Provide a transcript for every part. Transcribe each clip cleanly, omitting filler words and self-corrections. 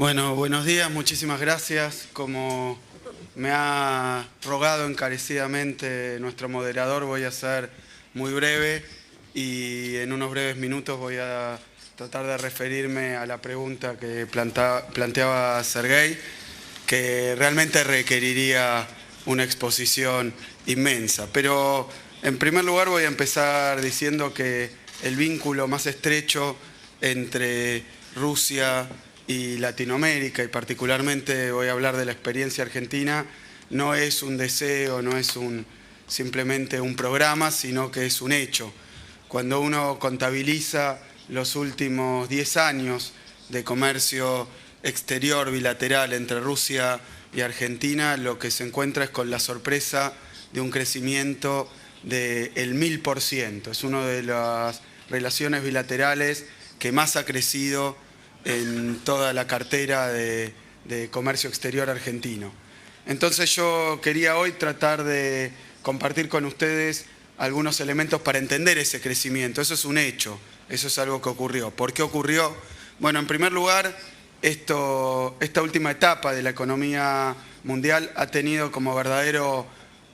Bueno, buenos días, muchísimas gracias. Como me ha rogado encarecidamente nuestro moderador, voy a ser muy breve y en unos breves minutos voy a tratar de referirme a la pregunta que planteaba Sergei, que realmente requeriría una exposición inmensa. Pero en primer lugar voy a empezar diciendo que el vínculo más estrecho entre Rusia y Latinoamérica, y particularmente voy a hablar de la experiencia argentina, no es un deseo, no es simplemente un programa, sino que es un hecho. Cuando uno contabiliza los últimos 10 años de comercio exterior bilateral entre Rusia y Argentina, lo que se encuentra es con la sorpresa de un crecimiento del 1000%. Es una de las relaciones bilaterales que más ha crecido en toda la cartera de comercio exterior argentino. Entonces yo quería hoy tratar de compartir con ustedes algunos elementos para entender ese crecimiento. Eso es un hecho, eso es algo que ocurrió. ¿Por qué ocurrió? Bueno, en primer lugar, esta última etapa de la economía mundial ha tenido como verdadero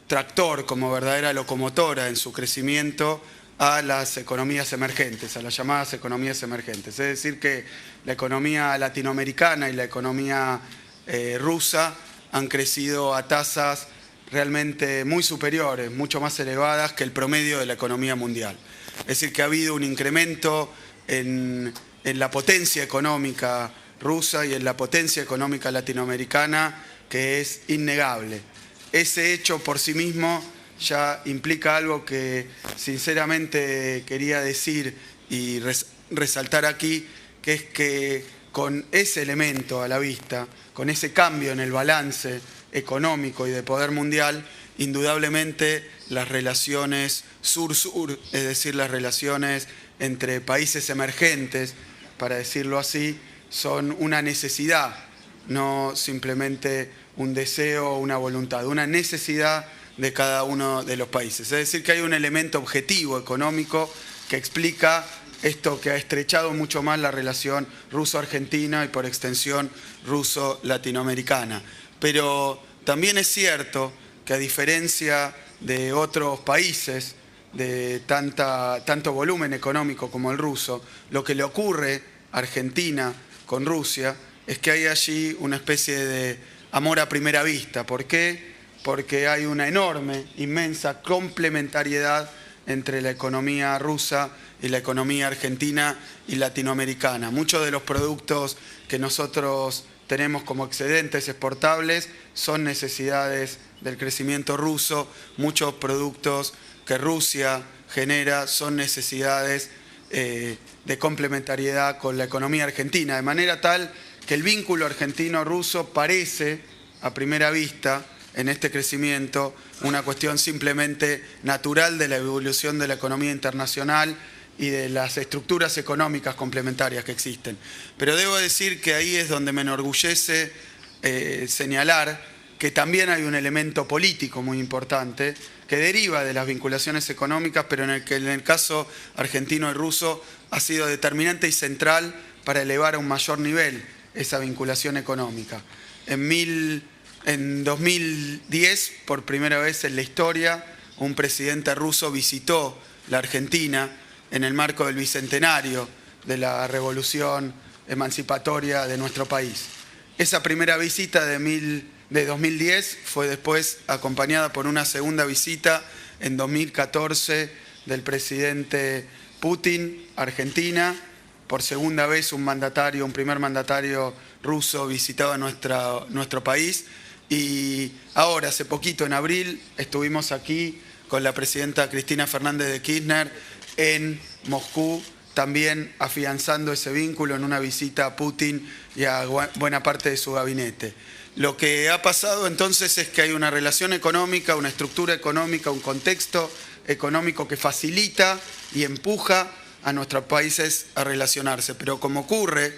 tractor, como verdadera locomotora en su crecimiento a las economías emergentes, a las llamadas economías emergentes. Es decir, que la economía latinoamericana y la economía rusa han crecido a tasas realmente muy superiores, mucho más elevadas que el promedio de la economía mundial. Es decir, que ha habido un incremento en la potencia económica rusa y en la potencia económica latinoamericana que es innegable. Ese hecho por sí mismo ya implica algo que sinceramente quería decir y resaltar aquí, que es que con ese elemento a la vista, con ese cambio en el balance económico y de poder mundial, indudablemente las relaciones sur-sur, es decir, las relaciones entre países emergentes, para decirlo así, son una necesidad, no simplemente un deseo o una voluntad, una necesidad de cada uno de los países. Es decir, que hay un elemento objetivo económico que explica esto que ha estrechado mucho más la relación ruso-argentina y por extensión ruso-latinoamericana. Pero también es cierto que a diferencia de otros países de tanto volumen económico como el ruso, lo que le ocurre a Argentina con Rusia es que hay allí una especie de amor a primera vista. ¿Por qué? Porque hay una enorme, inmensa complementariedad entre la economía rusa y la economía argentina y latinoamericana. Muchos de los productos que nosotros tenemos como excedentes exportables son necesidades del crecimiento ruso. Muchos productos que Rusia genera son necesidades de complementariedad con la economía argentina, de manera tal que el vínculo argentino-ruso parece, a primera vista, en este crecimiento, una cuestión simplemente natural de la evolución de la economía internacional y de las estructuras económicas complementarias que existen. Pero debo decir que ahí es donde me enorgullece señalar que también hay un elemento político muy importante que deriva de las vinculaciones económicas, pero en el caso argentino y ruso ha sido determinante y central para elevar a un mayor nivel esa vinculación económica. En 2010, por primera vez en la historia, un presidente ruso visitó la Argentina en el marco del bicentenario de la revolución emancipatoria de nuestro país. Esa primera visita de 2010 fue después acompañada por una segunda visita en 2014 del presidente Putin a Argentina. Por segunda vez un primer mandatario ruso visitaba nuestro país. Y ahora, hace poquito, en abril, estuvimos aquí con la presidenta Cristina Fernández de Kirchner en Moscú, también afianzando ese vínculo en una visita a Putin y a buena parte de su gabinete. Lo que ha pasado entonces es que hay una relación económica, una estructura económica, un contexto económico que facilita y empuja a nuestros países a relacionarse. Pero como ocurre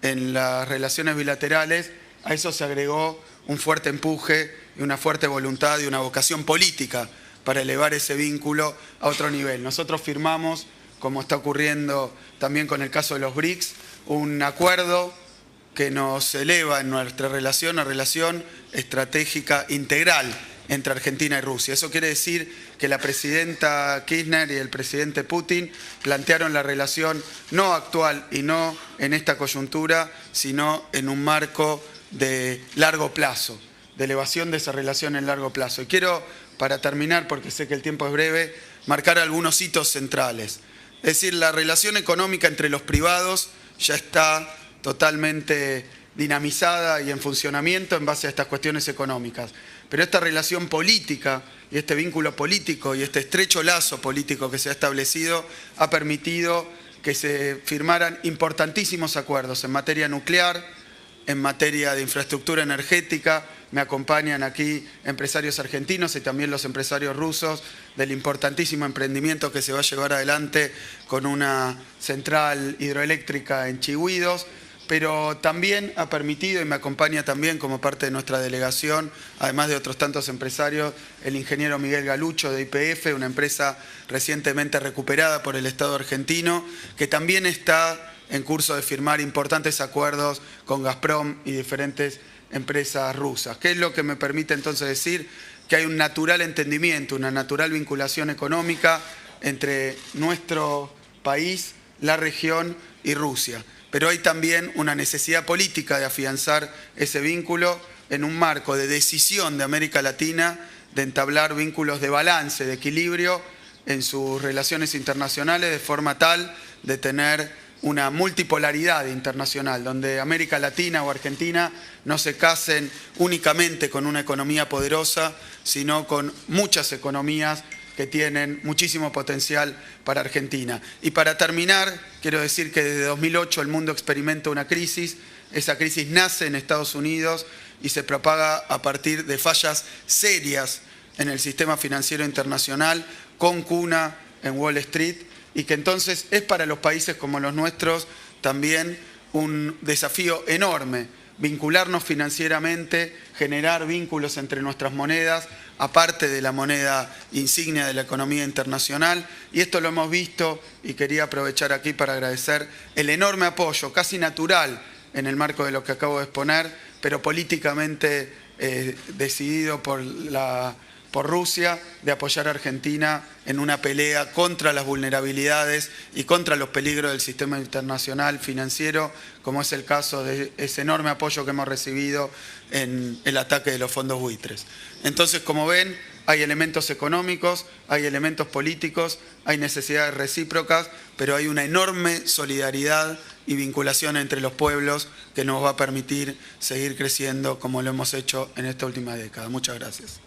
en las relaciones bilaterales, a eso se agregó un fuerte empuje y una fuerte voluntad y una vocación política para elevar ese vínculo a otro nivel. Nosotros firmamos, como está ocurriendo también con el caso de los BRICS, un acuerdo que nos eleva en nuestra relación a relación estratégica integral entre Argentina y Rusia. Eso quiere decir que la presidenta Kirchner y el presidente Putin plantearon la relación no actual y no en esta coyuntura, sino en un marco de largo plazo, de elevación de esa relación en largo plazo. Y quiero, para terminar, porque sé que el tiempo es breve, marcar algunos hitos centrales. Es decir, la relación económica entre los privados ya está totalmente dinamizada y en funcionamiento en base a estas cuestiones económicas. Pero esta relación política y este vínculo político y este estrecho lazo político que se ha establecido ha permitido que se firmaran importantísimos acuerdos en materia nuclear, en materia de infraestructura energética. Me acompañan aquí empresarios argentinos y también los empresarios rusos del importantísimo emprendimiento que se va a llevar adelante con una central hidroeléctrica en Chihuidos, pero también ha permitido, y me acompaña también como parte de nuestra delegación, además de otros tantos empresarios, el ingeniero Miguel Galucho de YPF, una empresa recientemente recuperada por el Estado argentino, que también está en curso de firmar importantes acuerdos con Gazprom y diferentes empresas rusas. ¿Qué es lo que me permite entonces decir? Que hay un natural entendimiento, una natural vinculación económica entre nuestro país, la región y Rusia. Pero hay también una necesidad política de afianzar ese vínculo en un marco de decisión de América Latina de entablar vínculos de balance, de equilibrio en sus relaciones internacionales, de forma tal de tener una multipolaridad internacional, donde América Latina o Argentina no se casen únicamente con una economía poderosa, sino con muchas economías que tienen muchísimo potencial para Argentina. Y para terminar, quiero decir que desde 2008 el mundo experimenta una crisis. Esa crisis nace en Estados Unidos y se propaga a partir de fallas serias en el sistema financiero internacional, con cuna en Wall Street, y que entonces es para los países como los nuestros también un desafío enorme vincularnos financieramente, generar vínculos entre nuestras monedas, aparte de la moneda insignia de la economía internacional. Y esto lo hemos visto y quería aprovechar aquí para agradecer el enorme apoyo, casi natural en el marco de lo que acabo de exponer, pero políticamente decidido por Rusia, de apoyar a Argentina en una pelea contra las vulnerabilidades y contra los peligros del sistema internacional financiero, como es el caso de ese enorme apoyo que hemos recibido en el ataque de los fondos buitres. Entonces, como ven, hay elementos económicos, hay elementos políticos, hay necesidades recíprocas, pero hay una enorme solidaridad y vinculación entre los pueblos que nos va a permitir seguir creciendo como lo hemos hecho en esta última década. Muchas gracias.